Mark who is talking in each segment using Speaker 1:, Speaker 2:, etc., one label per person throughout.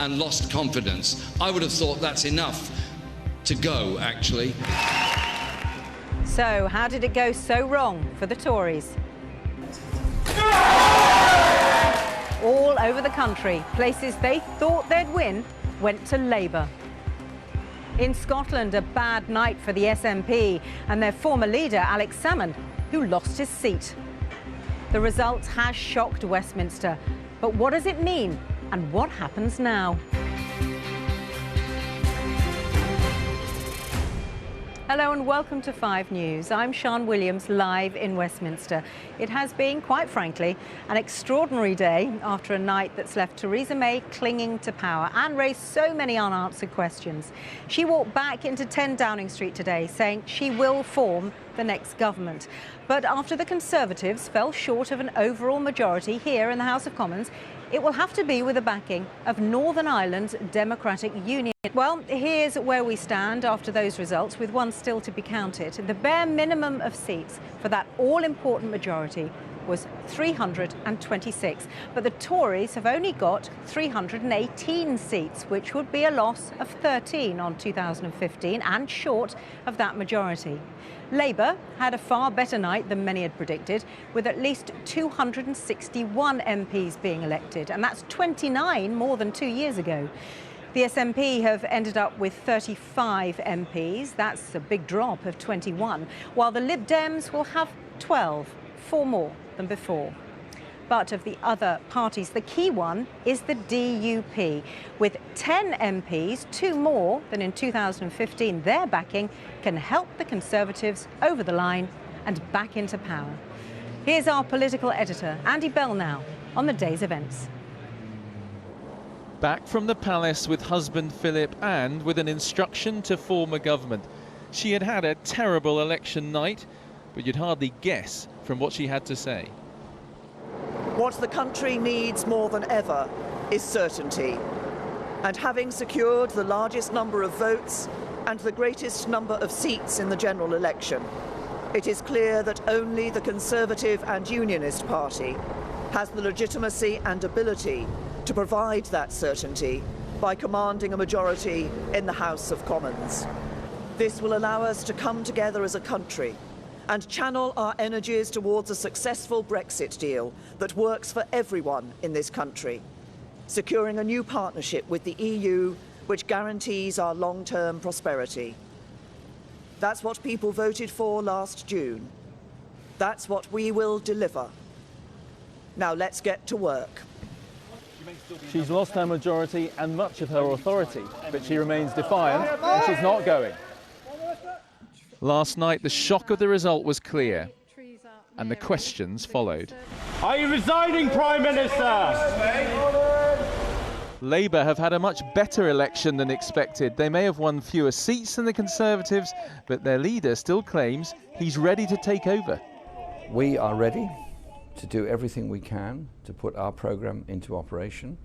Speaker 1: and lost confidence. I would have thought that's enough to go, actually.
Speaker 2: So, how did it go so wrong for the Tories? All over the country, places they thought they'd win went to Labour. In Scotland, a bad night for the SNP and their former leader, Alex Salmond, who lost his seat. The result has shocked Westminster. But what does it mean? And what happens now? Hello and welcome to 5 News. I'm Sian Williams, live in Westminster. It has been, quite frankly, an extraordinary day after a night that's left Theresa May clinging to power and raised so many unanswered questions. She walked back into 10 Downing Street today saying she will form the next government. But after the Conservatives fell short of an overall majority here in the House of Commons, it will have to be with the backing of Northern Ireland's Democratic Union. Well, here's where we stand after those results, with one still to be counted. The bare minimum of seats for that all-important majority was 326. But the Tories have only got 318 seats, which would be a loss of 13 on 2015 and short of that majority. Labour had a far better night than many had predicted, with at least 261 MPs being elected, and that's 29 more than 2 years ago. The SNP have ended up with 35 MPs. That's a big drop of 21, while the Lib Dems will have 12, 4 more than before. But of the other parties, the key one is the DUP. With 10 MPs, 2 more than in 2015, their backing can help the Conservatives over the line and back into power. Here's our political editor, Andy Bell, now on the day's events.
Speaker 3: Back from the palace with husband Philip and with an instruction to form a government. She had had a terrible election night, but you'd hardly guess from what she had to say.
Speaker 4: What the country needs more than ever is certainty. And having secured the largest number of votes and the greatest number of seats in the general election, it is clear that only the Conservative and Unionist Party has the legitimacy and ability to provide that certainty by commanding a majority in the House of Commons. This will allow us to come together as a country and channel our energies towards a successful Brexit deal that works for everyone in this country, securing a new partnership with the EU which guarantees our long-term prosperity. That's what people voted for last June. That's what we will deliver. Now let's get to work.
Speaker 5: She's lost her majority and much of her authority, but she remains defiant and she's not going.
Speaker 3: Last night, the shock of the result was clear, and the questions followed.
Speaker 6: Are you resigning, Prime Minister?
Speaker 3: Labour have had a much better election than expected. They may have won fewer seats than the Conservatives, but their leader still claims he's ready to take over.
Speaker 7: We are ready to do everything we can to put our programme into operation.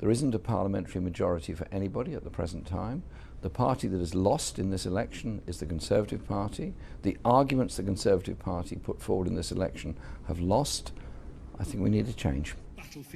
Speaker 7: There isn't a parliamentary majority for anybody at the present time. The party that has lost in this election is the Conservative Party. The arguments the Conservative Party put forward in this election have lost. I think we need a change.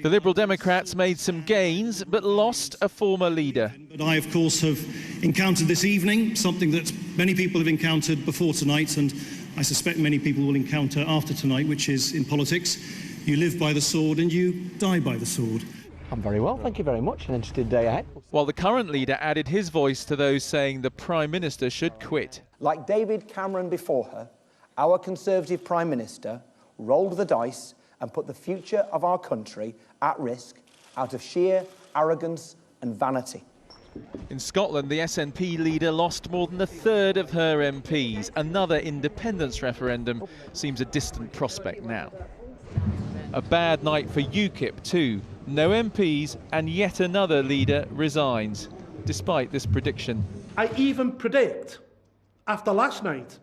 Speaker 3: The Liberal Democrats made some gains, but lost a former leader.
Speaker 8: But I, of course, have encountered this evening something that many people have encountered before tonight, and I suspect many people will encounter after tonight, which is, in politics, you live by the sword and you die by the sword.
Speaker 9: I'm very well, thank you very much. An interesting day ahead.
Speaker 3: While the current leader added his voice to those saying the Prime Minister should quit.
Speaker 10: Like David Cameron before her, our Conservative Prime Minister rolled the dice and put the future of our country at risk out of sheer arrogance and vanity.
Speaker 3: In Scotland, the SNP leader lost more than a third of her MPs. Another independence referendum seems a distant prospect now. A bad night for UKIP too. No MPs and yet another leader resigns, despite this prediction.
Speaker 11: I even predict, after last night,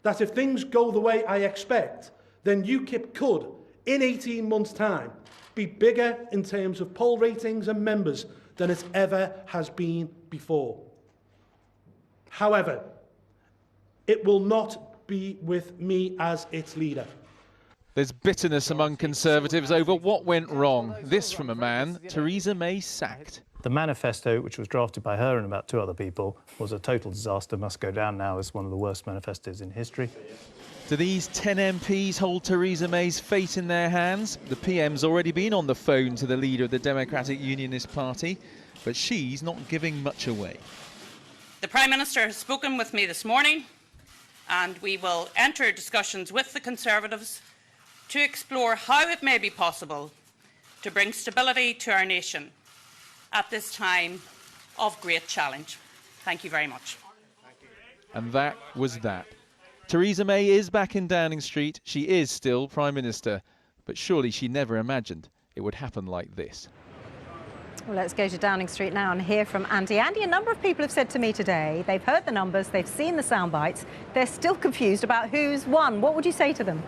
Speaker 11: that if things go the way I expect, then UKIP could, in 18 months' time, be bigger in terms of poll ratings and members than it ever has been before. However, it will not be with me as its leader.
Speaker 3: There's bitterness among Conservatives over what went wrong. This from a man Theresa May sacked.
Speaker 5: The manifesto, which was drafted by her and about 2 other people, was a total disaster, must go down now as one of the worst manifestos in history.
Speaker 3: Do these 10 MPs hold Theresa May's fate in their hands? The PM's already been on the phone to the leader of the Democratic Unionist Party, but she's not giving much away.
Speaker 12: The Prime Minister has spoken with me this morning, and we will enter discussions with the Conservatives to explore how it may be possible to bring stability to our nation at this time of great challenge. Thank you very much.
Speaker 3: And that was that. Theresa May is back in Downing Street. She is still Prime Minister, but surely she never imagined it would happen like this.
Speaker 2: Well, let's go to Downing Street now and hear from Andy. Andy, a number of people have said to me today they've heard the numbers, they've seen the sound bites, they're still confused about who's won. What would you say to them?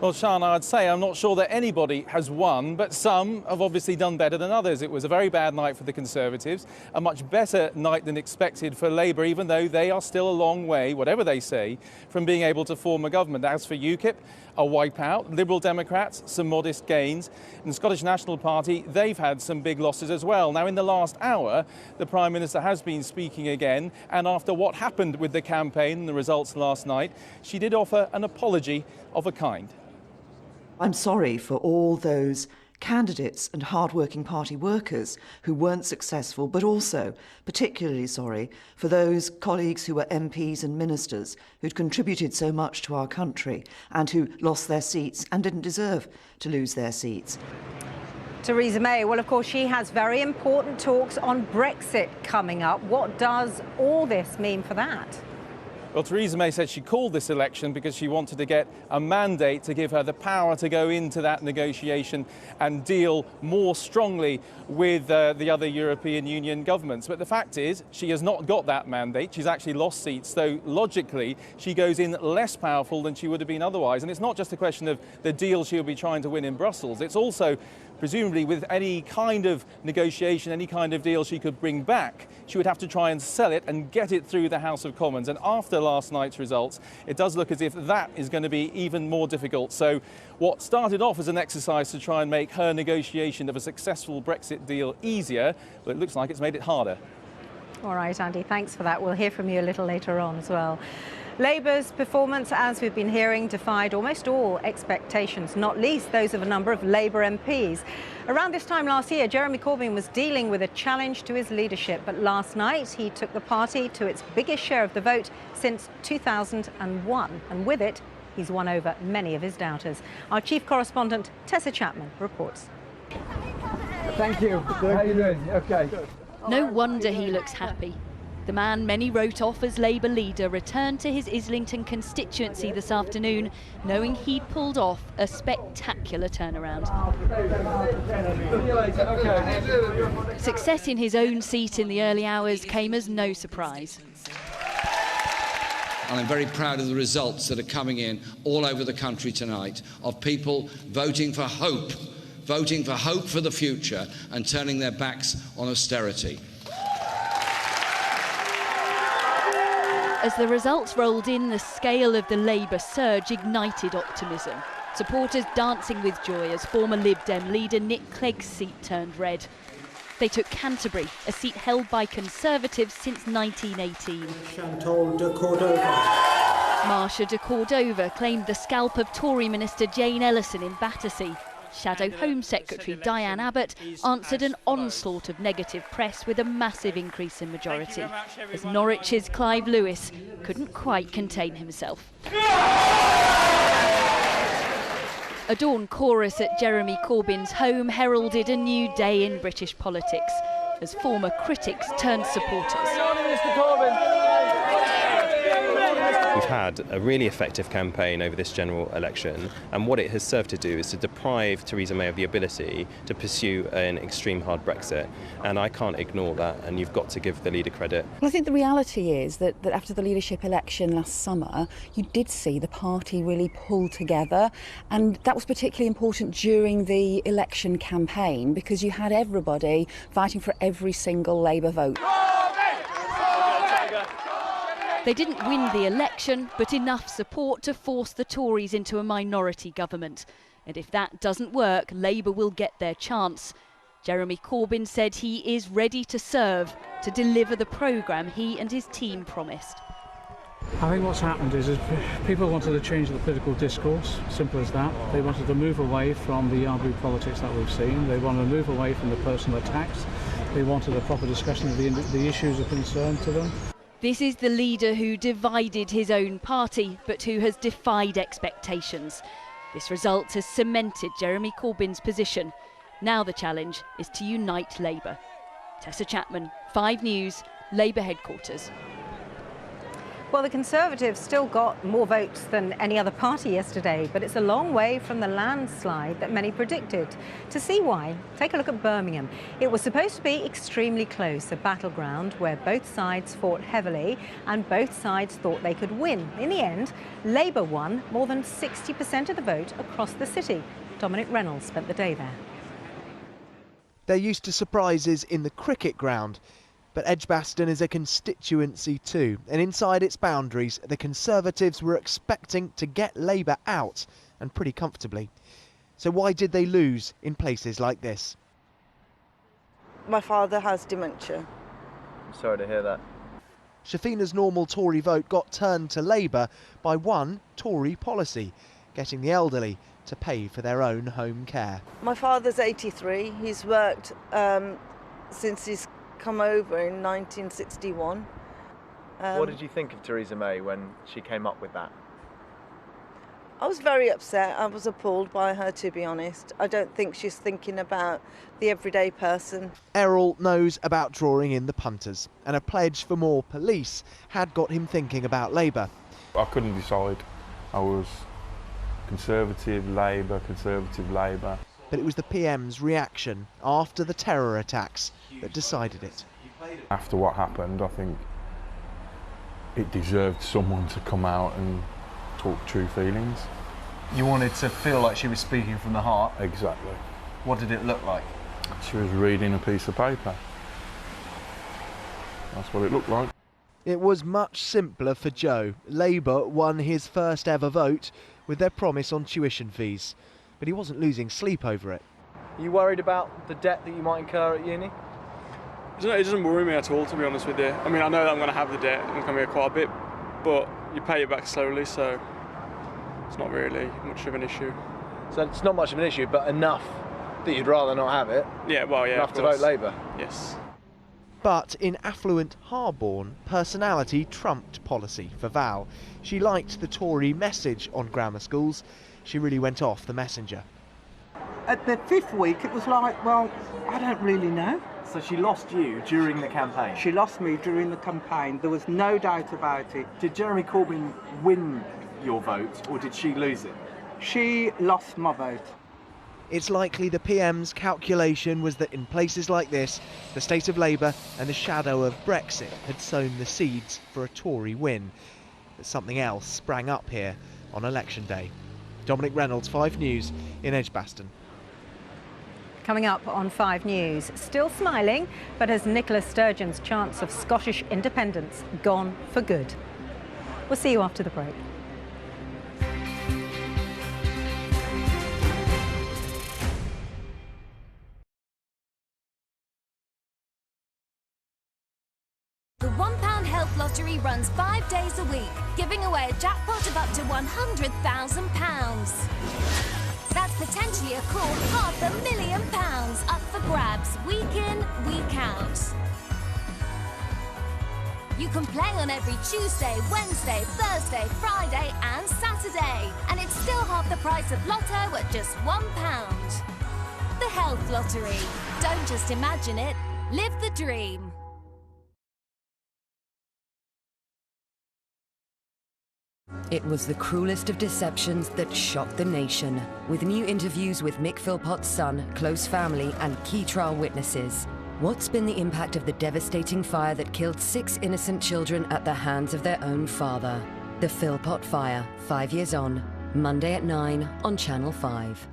Speaker 5: Well, Sian, I'd say I'm not sure that anybody has won, but some have obviously done better than others. It was a very bad night for the Conservatives, a much better night than expected for Labour, even though they are still a long way, whatever they say, from being able to form a government. As for UKIP, a wipeout. Liberal Democrats, some modest gains. And the Scottish National Party, they've had some big losses as well. Now, in the last hour, the Prime Minister has been speaking again, and after what happened with the campaign and the results last night, she did offer an apology of a kind.
Speaker 4: I'm sorry for all those candidates and hard-working party workers who weren't successful, but also particularly sorry for those colleagues who were MPs and ministers who'd contributed so much to our country and who lost their seats and didn't deserve to lose their seats.
Speaker 2: Theresa May, well, of course, she has very important talks on Brexit coming up. What does all this mean for that?
Speaker 5: Well, Theresa May said she called this election because she wanted to get a mandate to give her the power to go into that negotiation and deal more strongly with the other European Union governments. But the fact is, she has not got that mandate. She's actually lost seats, so logically, she goes in less powerful than she would have been otherwise. And it's not just a question of the deal she'll be trying to win in Brussels. It's also, presumably, with any kind of negotiation, any kind of deal she could bring back, she would have to try and sell it and get it through the House of Commons. And after last night's results, it does look as if that is going to be even more difficult. So what started off as an exercise to try and make her negotiation of a successful Brexit deal easier, well, it looks like it's made it harder.
Speaker 2: All right, Andy, thanks for that. We'll hear from you a little later on as well. Labour's performance, as we've been hearing, defied almost all expectations, not least those of a number of Labour MPs. Around this time last year, Jeremy Corbyn was dealing with a challenge to his leadership, but last night he took the party to its biggest share of the vote since 2001, and with it, he's won over many of his doubters. Our chief correspondent, Tessa Chapman, reports.
Speaker 13: Thank you. How are you doing? Okay.
Speaker 14: No wonder he looks happy. The man many wrote off as Labour leader returned to his Islington constituency this afternoon, knowing he'd pulled off a spectacular turnaround. Success in his own seat in the early hours came as no surprise.
Speaker 1: And I'm very proud of the results that are coming in all over the country tonight of people voting for hope for the future and turning their backs on austerity.
Speaker 14: As the results rolled in, the scale of the Labour surge ignited optimism. Supporters dancing with joy as former Lib Dem leader Nick Clegg's seat turned red. They took Canterbury, a seat held by Conservatives since 1918. Marsha de Cordova claimed the scalp of Tory Minister Jane Ellison in Battersea. Shadow Home Secretary Diane Abbott answered an onslaught of negative press with a massive increase in majority, as Norwich's Clive Lewis couldn't quite contain himself. A dawn chorus at Jeremy Corbyn's home heralded a new day in British politics, as former critics turned supporters.
Speaker 15: We've had a really effective campaign over this general election, and what it has served to do is to deprive Theresa May of the ability to pursue an extreme hard Brexit, and I can't ignore that, and you've got to give the leader credit.
Speaker 16: Well, I think the reality is that after the leadership election last summer, you did see the party really pull together, and that was particularly important during the election campaign because you had everybody fighting for every single Labour vote.
Speaker 14: They didn't win the election, but enough support to force the Tories into a minority government. And if that doesn't work, Labour will get their chance Jeremy Corbyn said he is ready to serve, to deliver the programme he and his team promised.
Speaker 17: I think what's happened is people wanted to change the political discourse, simple as that. They wanted to move away from the yardboot politics that we've seen. They wanted to move away from the personal attacks. They wanted a proper discussion of the issues of concern to them.
Speaker 14: This is the leader who divided his own party, but who has defied expectations. This result has cemented Jeremy Corbyn's position. Now the challenge is to unite Labour. Tessa Chapman, 5 News, Labour headquarters.
Speaker 2: Well, the Conservatives still got more votes than any other party yesterday, but it's a long way from the landslide that many predicted. To see why, take a look at Birmingham. It was supposed to be extremely close, a battleground where both sides fought heavily and both sides thought they could win. In the end, Labour won more than 60% of the vote across the city. Dominic Reynolds spent the day there.
Speaker 18: They're used to surprises in the cricket ground. But Edgbaston is a constituency too, and inside its boundaries, the Conservatives were expecting to get Labour out, and pretty comfortably. So why did they lose in places like this?
Speaker 19: My father has dementia.
Speaker 20: I'm sorry to hear that.
Speaker 18: Shafina's normal Tory vote got turned to Labour by one Tory policy, getting the elderly to pay for their own home care.
Speaker 19: My father's 83. He's worked since he's come over in 1961.
Speaker 20: What did you think of Theresa May when she came up with that?
Speaker 19: I was very upset. I was appalled by her, to be honest. I don't think she's thinking about the everyday person.
Speaker 18: Errol knows about drawing in the punters, and a pledge for more police had got him thinking about Labour.
Speaker 21: I couldn't decide. I was Conservative, Labour, Conservative, Labour.
Speaker 18: But it was the PM's reaction after the terror attacks that decided it.
Speaker 21: After what happened, I think it deserved someone to come out and talk true feelings.
Speaker 20: You wanted to feel like she was speaking from the heart?
Speaker 21: Exactly.
Speaker 20: What did it look like?
Speaker 21: She was reading a piece of paper. That's what it looked like.
Speaker 18: It was much simpler for Joe. Labour won his first ever vote with their promise on tuition fees. But he wasn't losing sleep over it.
Speaker 20: Are you worried about the debt that you might incur at uni?
Speaker 22: It doesn't worry me at all, to be honest with you. I mean, I know that I'm going to have the debt and it's going to be quite a bit, but you pay it back slowly, so it's not really much of an issue.
Speaker 20: So it's not much of an issue, but enough that you'd rather not have it?
Speaker 22: Yeah, well, yeah.
Speaker 20: Enough to vote Labour?
Speaker 22: Yes.
Speaker 18: But in affluent Harborne, personality trumped policy for Val. She liked the Tory message on grammar schools. She really went off the messenger.
Speaker 23: At the 5th week, it was like, well, I don't really know.
Speaker 20: So she lost you during the campaign?
Speaker 23: She lost me during the campaign. There was no doubt about it.
Speaker 20: Did Jeremy Corbyn win your vote, or did she lose it?
Speaker 23: She lost my vote.
Speaker 18: It's likely the PM's calculation was that in places like this, the state of Labour and the shadow of Brexit had sown the seeds for a Tory win. But something else sprang up here on election day. Dominic Reynolds, 5 News in Edgbaston.
Speaker 2: Coming up on 5 News, still smiling, but has Nicola Sturgeon's chance of Scottish independence gone for good? We'll see you after the break.
Speaker 24: The £1 Health Lottery runs 5 days a week, giving away a jackpot of up to £100,000. That's potentially a cool £500,000 up for grabs week in, week out. You can play on every Tuesday, Wednesday, Thursday, Friday and Saturday. And it's still half the price of Lotto at just £1. The Health Lottery. Don't just imagine it, live the dream.
Speaker 25: It was the cruelest of deceptions that shocked the nation, with new interviews with Mick Philpott's son, close family and key trial witnesses. What's been the impact of the devastating fire that killed 6 innocent children at the hands of their own father? The Philpott Fire, 5 years on, Monday at 9 on Channel 5.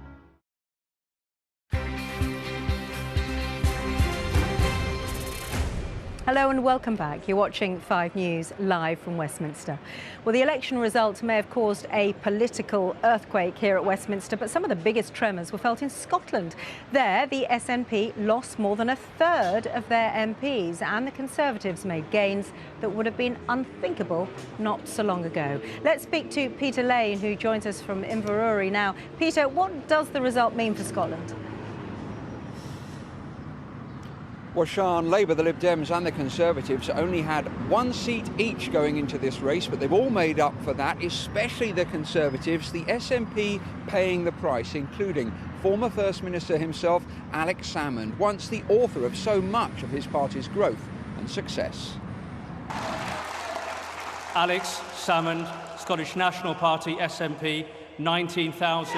Speaker 2: Hello and welcome back. You're watching 5 News live from Westminster. Well, the election result may have caused a political earthquake here at Westminster, but some of the biggest tremors were felt in Scotland. There, the SNP lost more than a third of their MPs, and the Conservatives made gains that would have been unthinkable not so long ago. Let's speak to Peter Lane, who joins us from Inverurie now. Peter, what does the result mean for Scotland?
Speaker 6: Well, Sian, Labour, the Lib Dems and the Conservatives only had 1 seat each going into this race, but they've all made up for that, especially the Conservatives, the SNP paying the price, including former First Minister himself, Alex Salmond, once the author of so much of his party's growth and success.
Speaker 7: Alex Salmond, Scottish National Party, SNP, 19,250.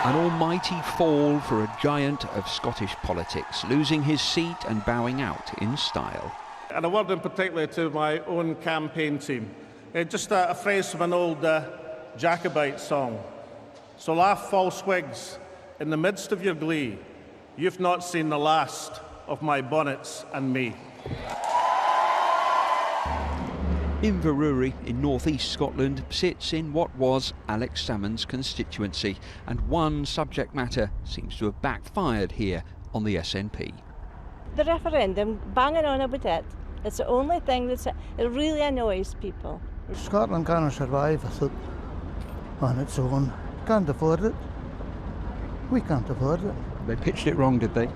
Speaker 6: An almighty fall for a giant of Scottish politics, losing his seat and bowing out in style.
Speaker 8: And a word in particular to my own campaign team. Just a phrase from an old Jacobite song. So laugh, false Whigs, in the midst of your glee. You've not seen the last of my bonnets and me.
Speaker 6: Inverurie in north-east Scotland sits in what was Alex Salmond's constituency, and one subject matter seems to have backfired here on the SNP.
Speaker 9: The referendum, banging on about it, it's the only thing it really annoys people.
Speaker 10: Scotland can't survive on its own. Can't afford it. We can't afford it.
Speaker 6: They pitched it wrong, did they?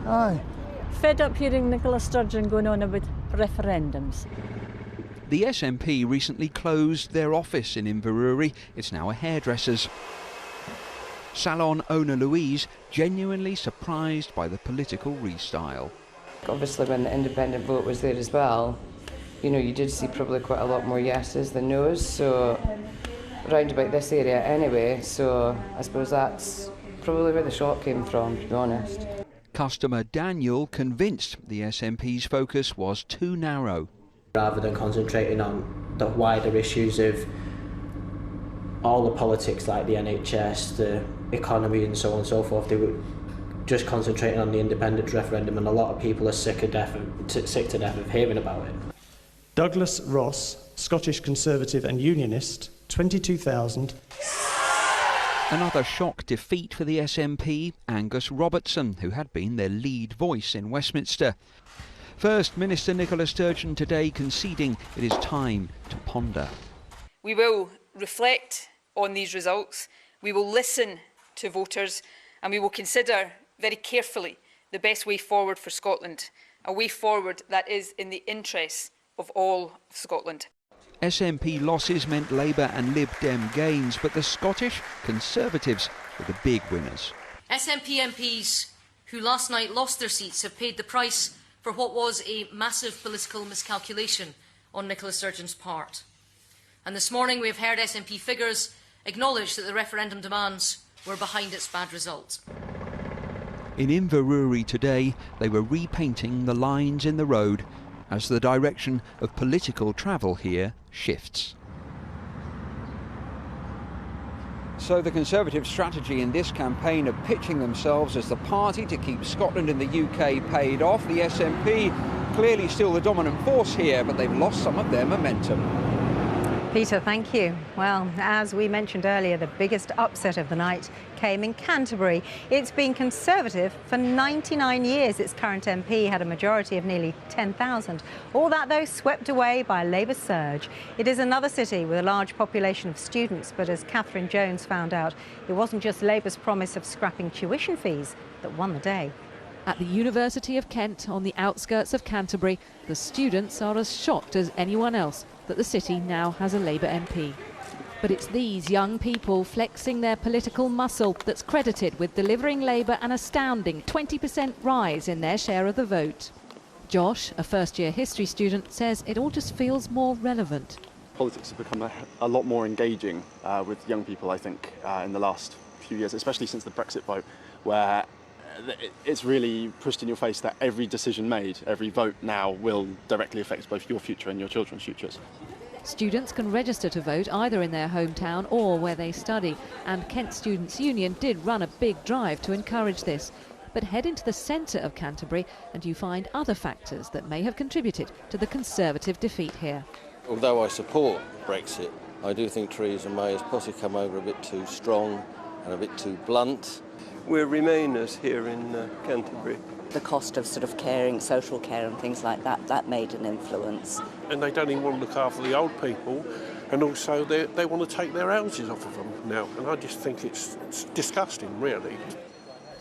Speaker 10: Aye.
Speaker 9: Fed up hearing Nicola Sturgeon going on about referendums.
Speaker 6: The SNP recently closed their office in Inverurie. It's now a hairdresser's. Salon owner Louise genuinely surprised by the political restyle.
Speaker 26: Obviously when the independent vote was there as well, you know, you did see probably quite a lot more yeses than nos, so round about this area anyway, so I suppose that's probably where the shock came from, to be honest.
Speaker 6: Customer Daniel convinced the SNP's focus was too narrow.
Speaker 27: Rather than concentrating on the wider issues of all the politics like the NHS, the economy and so on and so forth, they were just concentrating on the independence referendum, and a lot of people are sick to death of hearing about it.
Speaker 28: Douglas Ross, Scottish Conservative and Unionist, 22,000.
Speaker 6: Another shock defeat for the SNP, Angus Robertson, who had been their lead voice in Westminster. First Minister Nicola Sturgeon today conceding it is time to ponder.
Speaker 29: We will reflect on these results, we will listen to voters, and we will consider very carefully the best way forward for Scotland, a way forward that is in the interests of all of Scotland.
Speaker 6: SNP losses meant Labour and Lib Dem gains, but the Scottish Conservatives were the big winners.
Speaker 30: SNP MPs who last night lost their seats have paid the price for what was a massive political miscalculation on Nicola Sturgeon's part. And this morning we have heard SNP figures acknowledge that the referendum demands were behind its bad result.
Speaker 6: In Inverurie today, they were repainting the lines in the road as the direction of political travel here shifts. So the Conservative strategy in this campaign of pitching themselves as the party to keep Scotland and the UK paid off. The SNP clearly still the dominant force here, but they've lost some of their momentum.
Speaker 2: Peter, thank you. Well, as we mentioned earlier, the biggest upset of the night came in Canterbury. It's been Conservative for 99 years. Its current MP had a majority of nearly 10,000. All that, though, swept away by a Labour surge. It is another city with a large population of students, but as Catherine Jones found out, it wasn't just Labour's promise of scrapping tuition fees that won the day.
Speaker 31: At the University of Kent, on the outskirts of Canterbury, the students are as shocked as anyone else that the city now has a Labour MP. But it's these young people flexing their political muscle that's credited with delivering Labour an astounding 20% rise in their share of the vote. Josh, a first-year history student, says it all just feels more relevant.
Speaker 32: Politics have become a lot more engaging with young people, I think, in the last few years, especially since the Brexit vote, where it's really pushed in your face that every decision made, every vote now will directly affect both your future and your children's futures.
Speaker 31: Students can register to vote either in their hometown or where they study, and Kent Students' Union did run a big drive to encourage this. But head into the centre of Canterbury and you find other factors that may have contributed to the Conservative defeat here.
Speaker 1: Although I support Brexit, I do think Theresa May has possibly come over a bit too strong and a bit too blunt.
Speaker 3: We're Remainers here in Canterbury.
Speaker 4: The cost of sort of caring, social care and things like that, that made an influence.
Speaker 5: And they don't even want to look after the old people, and also they want to take their houses off of them now, and I just think it's disgusting, really.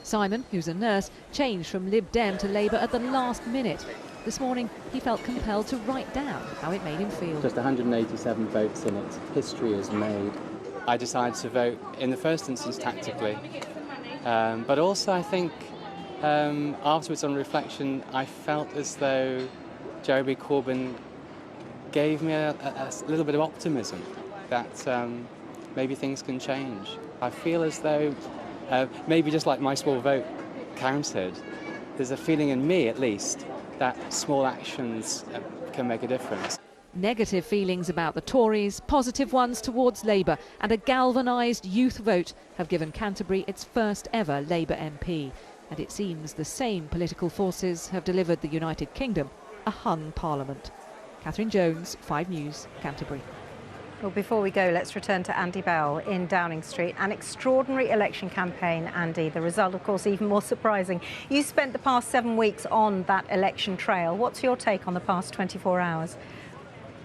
Speaker 31: Simon, who's a nurse, changed from Lib Dem to Labour at the last minute. This morning, he felt compelled to write down how it made him feel.
Speaker 11: Just 187 votes in it. History is made. I decided to vote in the first instance tactically, but also I think afterwards on reflection, I felt as though Jeremy Corbyn gave me a little bit of optimism that maybe things can change. I feel as though maybe just like my small vote counted, there's a feeling in me at least that small actions can make a difference.
Speaker 31: Negative feelings about the Tories, positive ones towards Labour, and a galvanised youth vote have given Canterbury its first ever Labour MP. And it seems the same political forces have delivered the United Kingdom a hung parliament. Catherine Jones, 5 News, Canterbury.
Speaker 2: Well, before we go, let's return to Andy Bell in Downing Street. An extraordinary election campaign, Andy. The result, of course, even more surprising. You spent the past 7 weeks on that election trail. What's your take on the past 24 hours?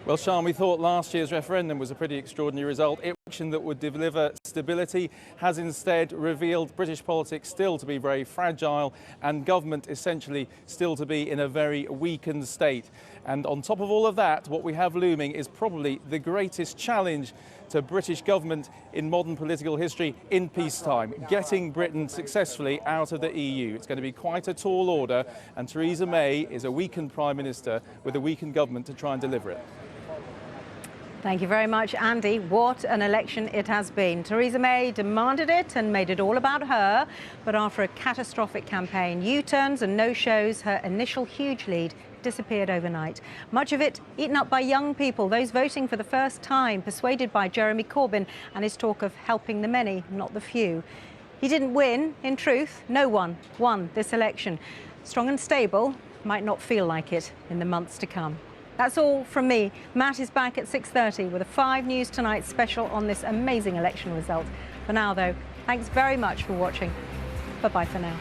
Speaker 12: Well, Sian, we thought last year's referendum was a pretty extraordinary result. An election that would deliver stability has instead revealed British politics still to be very fragile and government essentially still to be in a very weakened state. And on top of all of that, what we have looming is probably the greatest challenge to British government in modern political history in peacetime, getting Britain successfully out of the EU. It's going to be quite a tall order, and Theresa May is a weakened Prime Minister with a weakened government to try and deliver it.
Speaker 2: Thank you very much, Andy. What an election it has been. Theresa May demanded it and made it all about her. But after a catastrophic campaign, U-turns and no-shows, her initial huge lead disappeared overnight. Much of it eaten up by young people, those voting for the first time, persuaded by Jeremy Corbyn and his talk of helping the many, not the few. He didn't win. In truth, no one won this election. Strong and stable might not feel like it in the months to come. That's all from me. Matt is back at 6:30 with a 5 News Tonight special on this amazing election result. For now, though, thanks very much for watching. Bye-bye for now.